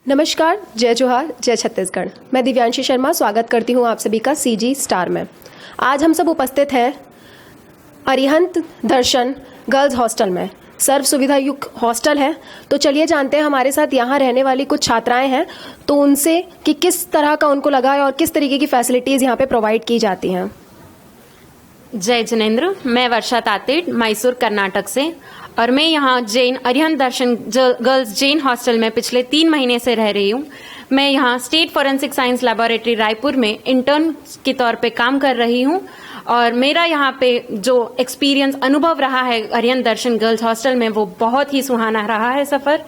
नमस्कार, जय जोहार, जय छत्तीसगढ़। मैं दिव्यांशी शर्मा स्वागत करती हूँ आप सभी का सीजी स्टार में। आज हम सब उपस्थित हैं अरिहंत दर्शन गर्ल्स हॉस्टल में। सर्व सुविधा युक्त हॉस्टल है। तो चलिए जानते हैं हमारे साथ यहाँ रहने वाली कुछ छात्राएं हैं तो उनसे कि किस तरह का उनको लगा है और किस तरीके की फैसिलिटीज़ यहाँ पे प्रोवाइड की जाती हैं। जय जिनेंद्र, मैं वर्षा तातेड़ मैसूर कर्नाटक से और मैं यहाँ जैन अरिहंत दर्शन गर्ल्स जैन हॉस्टल में पिछले 3 महीने से रह रही हूँ। मैं यहाँ state forensic science laboratory Raipur में इंटर्न के तौर पे काम कर रही हूँ और मेरा यहाँ पे जो एक्सपीरियंस अनुभव रहा है अरिहंत दर्शन गर्ल्स हॉस्टल में वो बहुत ही सुहाना रहा है सफ़र।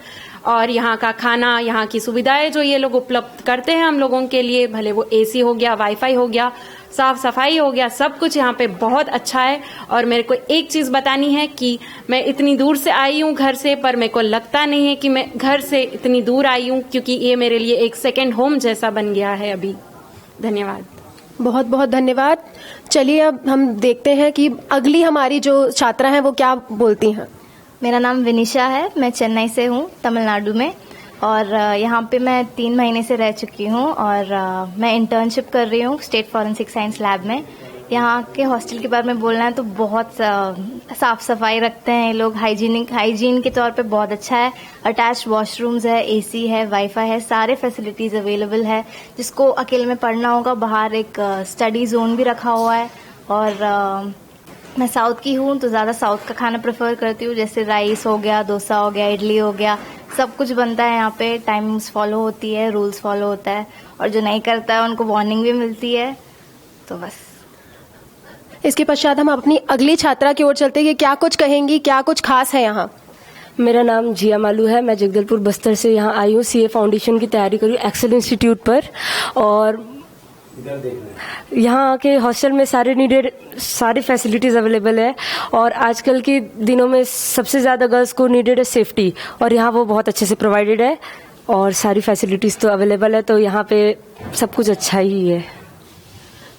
और यहाँ का खाना, यहाँ की सुविधाएं जो ये लोग उपलब्ध करते हैं हम लोगों के लिए, भले वो एसी हो गया, वाईफाई हो गया, साफ सफाई हो गया, सब कुछ यहाँ पे बहुत अच्छा है। और मेरे को एक चीज़ बतानी है कि मैं इतनी दूर से आई हूँ घर से, पर मेरे को लगता नहीं है कि मैं घर से इतनी दूर आई हूँ, क्योंकि ये मेरे लिए एक सेकेंड होम जैसा बन गया है अभी। धन्यवाद। बहुत बहुत धन्यवाद। चलिए अब हम देखते हैं कि अगली हमारी जो छात्रा हैं वो क्या बोलती हैं। मेरा नाम विनिशा है, मैं चेन्नई से हूँ, तमिलनाडु में। और यहाँ पे मैं 3 महीने से रह चुकी हूँ और मैं इंटर्नशिप कर रही हूँ स्टेट फॉरेंसिक साइंस लैब में। यहाँ के हॉस्टल के बारे में बोलना है तो बहुत साफ सफाई रखते हैं ये लोग। हाइजीन के तौर पे बहुत अच्छा है। अटैच वॉशरूम्स है, एसी है, वाईफाई है, सारे फैसिलिटीज़ अवेलेबल है। जिसको अकेले में पढ़ना होगा, बाहर एक स्टडी जोन भी रखा हुआ है। और मैं साउथ की हूँ तो ज़्यादा साउथ का खाना प्रेफर करती हूँ, जैसे राइस हो गया, डोसा हो गया, इडली हो गया, सब कुछ बनता है यहाँ पे। टाइमिंग्स फॉलो होती है, रूल्स फॉलो होता है और जो नहीं करता है उनको वार्निंग भी मिलती है। तो बस इसके पश्चात हम अपनी अगली छात्रा की ओर चलते हैं कि क्या कुछ कहेंगी, क्या कुछ खास है यहाँ। मेरा नाम जिया मालू है। मैं जगदलपुर बस्तर से यहाँ आई हूँ सीए फाउंडेशन की तैयारी करी एक्सेल इंस्टीट्यूट पर। और यहाँ के हॉस्टल में सारी फैसिलिटीज़ अवेलेबल है और आजकल के दिनों में सबसे ज़्यादा गर्ल्स को नीडेड है सेफ्टी, और यहाँ वो बहुत अच्छे से प्रोवाइडेड है और सारी फैसिलिटीज़ तो अवेलेबल है। तो यहाँ पे सब कुछ अच्छा ही है।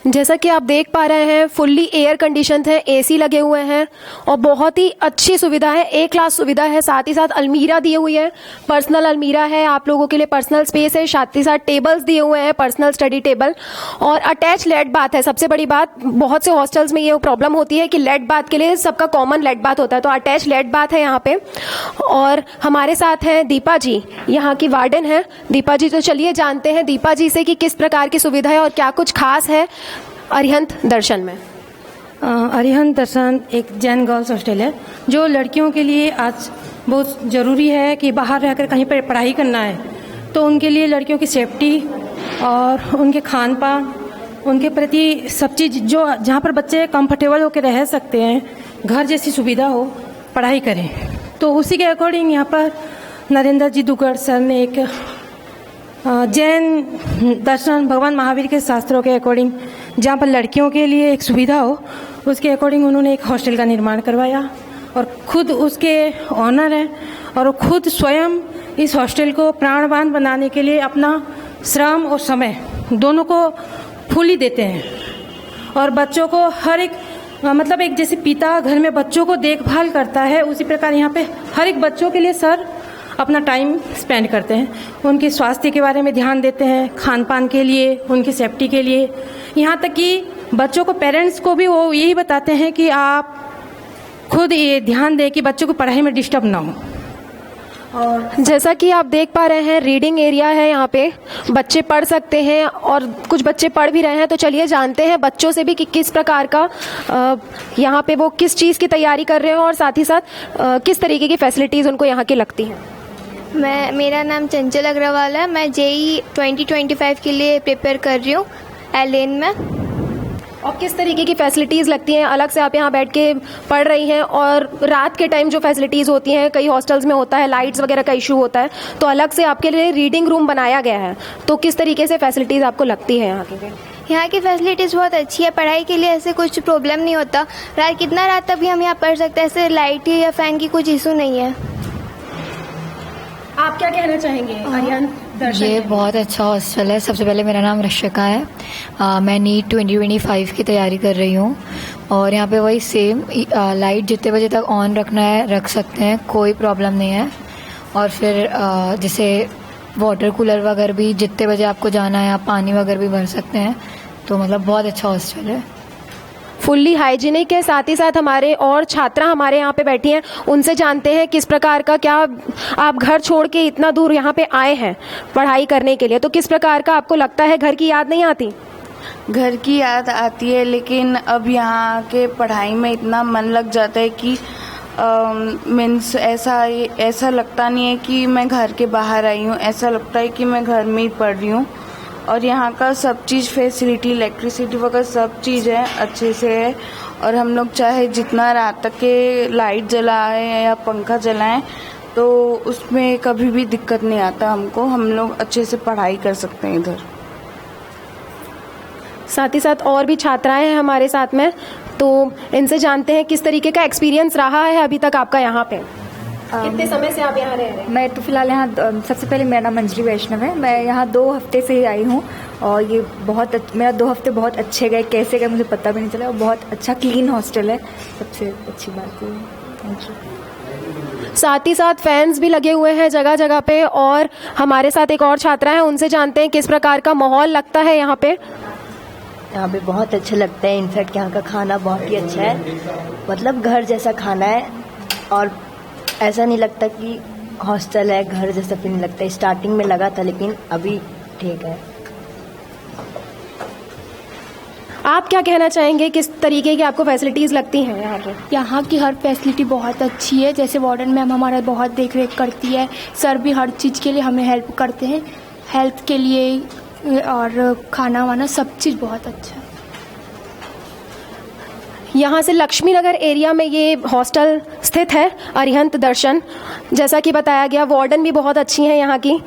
जैसा कि आप देख पा रहे हैं फुल्ली एयर कंडीशन है, एसी लगे हुए हैं और बहुत ही अच्छी सुविधा है, ए क्लास सुविधा है। साथ ही साथ अलमीरा दिए हुई है, पर्सनल अलमीरा है, आप लोगों के लिए पर्सनल स्पेस है। साथ ही साथ टेबल्स दिए हुए हैं, पर्सनल स्टडी टेबल, और अटैच लेट बाथ है। सबसे बड़ी बात, बहुत से हॉस्टल्स में ये प्रॉब्लम होती है कि लेट बाथ के लिए सबका कॉमन लेट बाथ होता है, तो अटैच लेट बाथ है यहाँ पे। और हमारे साथ हैं दीपा जी, यहाँ की वार्डन है दीपा जी। तो चलिए जानते हैं दीपा जी से कि किस प्रकार की सुविधा है और क्या कुछ खास है अरिहंत दर्शन में। अरिहंत दर्शन एक जैन गर्ल्स हॉस्टल है जो लड़कियों के लिए आज बहुत ज़रूरी है कि बाहर रहकर कहीं पर पढ़ाई करना है तो उनके लिए लड़कियों की सेफ्टी और उनके खान पान, उनके प्रति सब चीज़ जो जहाँ पर बच्चे कंफर्टेबल होकर रह सकते हैं, घर जैसी सुविधा हो, पढ़ाई करें। तो उसी के अकॉर्डिंग यहाँ पर नरेंद्र जी दुगड़ सर ने एक जैन दर्शन भगवान महावीर के शास्त्रों के अकॉर्डिंग जहाँ पर लड़कियों के लिए एक सुविधा हो, उसके अकॉर्डिंग उन्होंने एक हॉस्टल का निर्माण करवाया और खुद उसके ऑनर हैं और वो खुद स्वयं इस हॉस्टल को प्राणवान बनाने के लिए अपना श्रम और समय दोनों को फुली देते हैं। और बच्चों को हर एक मतलब एक जैसे पिता घर में बच्चों को देखभाल करता है, उसी प्रकार यहाँ पे हर एक बच्चों के लिए सर अपना टाइम स्पेंड करते हैं। उनके स्वास्थ्य के बारे में ध्यान देते हैं, खान पान के लिए, उनकी सेफ्टी के लिए। यहाँ तक कि बच्चों को, पेरेंट्स को भी वो यही बताते हैं कि आप खुद ये ध्यान दें कि बच्चों को पढ़ाई में डिस्टर्ब ना हो। और जैसा कि आप देख पा रहे हैं रीडिंग एरिया है, यहाँ पे बच्चे पढ़ सकते हैं और कुछ बच्चे पढ़ भी रहे हैं। तो चलिए जानते हैं बच्चों से भी कि किस प्रकार का यहाँ पे वो किस चीज़ की तैयारी कर रहे हैं और साथ ही साथ किस तरीके की फैसिलिटीज़ उनको यहाँ की लगती हैं। मेरा नाम चंचल अग्रवाल है। मैं जेई 2025 के लिए प्रिपेयर कर रही हूँ एलेन में। और किस तरीके की फैसिलिटीज़ लगती हैं? अलग से आप यहाँ बैठ के पढ़ रही हैं और रात के टाइम जो फैसिलिटीज़ होती हैं, कई हॉस्टल्स में होता है लाइट्स वगैरह का इशू होता है, तो अलग से आपके लिए रीडिंग रूम बनाया गया है। तो किस तरीके से फैसिलिटीज़ आपको लगती है यहाँ की? यहाँ की फैसिलिटीज़ बहुत अच्छी है, पढ़ाई के लिए ऐसे कुछ प्रॉब्लम नहीं होता। कितना रात तक भी हम यहाँ पढ़ सकते हैं, ऐसे लाइट या फैन की कुछ इशू नहीं है। आप क्या कहना चाहेंगे अरिहंत दर्शन? ये बहुत अच्छा हॉस्टल है। सबसे पहले मेरा नाम रशिका है। मैं नीट 2025 की तैयारी कर रही हूँ और यहाँ पे वही सेम लाइट जितने बजे तक ऑन रखना है रख सकते हैं, कोई प्रॉब्लम नहीं है। और फिर जैसे वाटर कूलर वगैरह भी, जितने बजे आपको जाना है आप पानी वगैरह भी भर सकते हैं। तो मतलब बहुत अच्छा हॉस्टल है। फुल्ली हाइजीनिक है। साथ ही साथ हमारे और छात्रा हमारे यहाँ पे बैठी हैं, उनसे जानते हैं किस प्रकार का, क्या आप घर छोड़ के इतना दूर यहाँ पे आए हैं पढ़ाई करने के लिए, तो किस प्रकार का आपको लगता है? घर की याद नहीं आती? घर की याद आती है, लेकिन अब यहाँ के पढ़ाई में इतना मन लग जाता है कि मीन्स ऐसा लगता नहीं है कि मैं घर के बाहर आई हूँ, ऐसा लगता है कि मैं घर में ही पढ़ रही हूँ। और यहाँ का सब चीज़ फैसिलिटी, इलेक्ट्रिसिटी वगैरह सब चीज़ है, अच्छे से है। और हम लोग चाहे जितना रात तक के लाइट जलाएं या पंखा जलाएं तो उसमें कभी भी दिक्कत नहीं आता हमको, हम लोग अच्छे से पढ़ाई कर सकते हैं इधर। साथ ही साथ और भी छात्राएं हैं हमारे साथ में, तो इनसे जानते हैं किस तरीके का एक्सपीरियंस रहा है अभी तक आपका यहाँ पे। कितने समय से आप यहाँ रह रहे हैं? मैं तो फिलहाल यहाँ सबसे पहले मेरा नाम अंजलि वैष्णव है। मैं यहाँ 2 हफ्ते से ही आई हूँ और ये मेरा 2 हफ्ते बहुत अच्छे गए, कैसे गए मुझे पता भी नहीं चला। और बहुत अच्छा क्लीन हॉस्टल है, सबसे अच्छी बात है। Thank you. साथ ही साथ फैंस भी लगे हुए हैं जगह जगह पे, और हमारे साथ एक और छात्रा है, उनसे जानते हैं किस प्रकार का माहौल लगता है यहाँ पे। यहाँ पे बहुत अच्छा लगता है। इनफैक्ट यहाँ का खाना बहुत ही अच्छा है, मतलब घर जैसा खाना है और ऐसा नहीं लगता कि हॉस्टल है, घर जैसा फील नहीं लगता। स्टार्टिंग में लगा था लेकिन अभी ठीक है। आप क्या कहना चाहेंगे, किस तरीके की आपको फैसिलिटीज़ लगती हैं यहाँ पे? यहाँ की हर फैसिलिटी बहुत अच्छी है। जैसे वार्डन मैम हमारा बहुत देख रेख करती है, सर भी हर चीज़ के लिए हमें हेल्प करते हैं, हेल्थ के लिए और खाना वाना सब चीज़ बहुत अच्छा है। यहाँ से लक्ष्मी नगर एरिया में ये हॉस्टल स्थित है, अरिहंत दर्शन। जैसा कि बताया गया, वार्डन भी बहुत अच्छी हैं यहाँ की,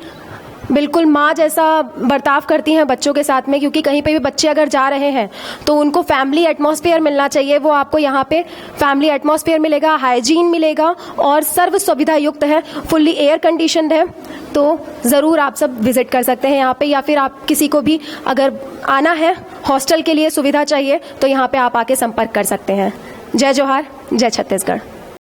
बिल्कुल माँ जैसा बर्ताव करती हैं बच्चों के साथ में, क्योंकि कहीं पे भी बच्चे अगर जा रहे हैं तो उनको फैमिली एटमॉस्फेयर मिलना चाहिए। वो आपको यहाँ पे फैमिली एटमॉस्फेयर मिलेगा, हाइजीन मिलेगा और सर्व सुविधा युक्त है, फुल्ली एयर कंडीशनड है। तो ज़रूर आप सब विजिट कर सकते हैं यहाँ पे, या फिर आप किसी को भी अगर आना है, हॉस्टल के लिए सुविधा चाहिए, तो यहाँ पे आप आके संपर्क कर सकते हैं। जय जोहार, जय छत्तीसगढ़।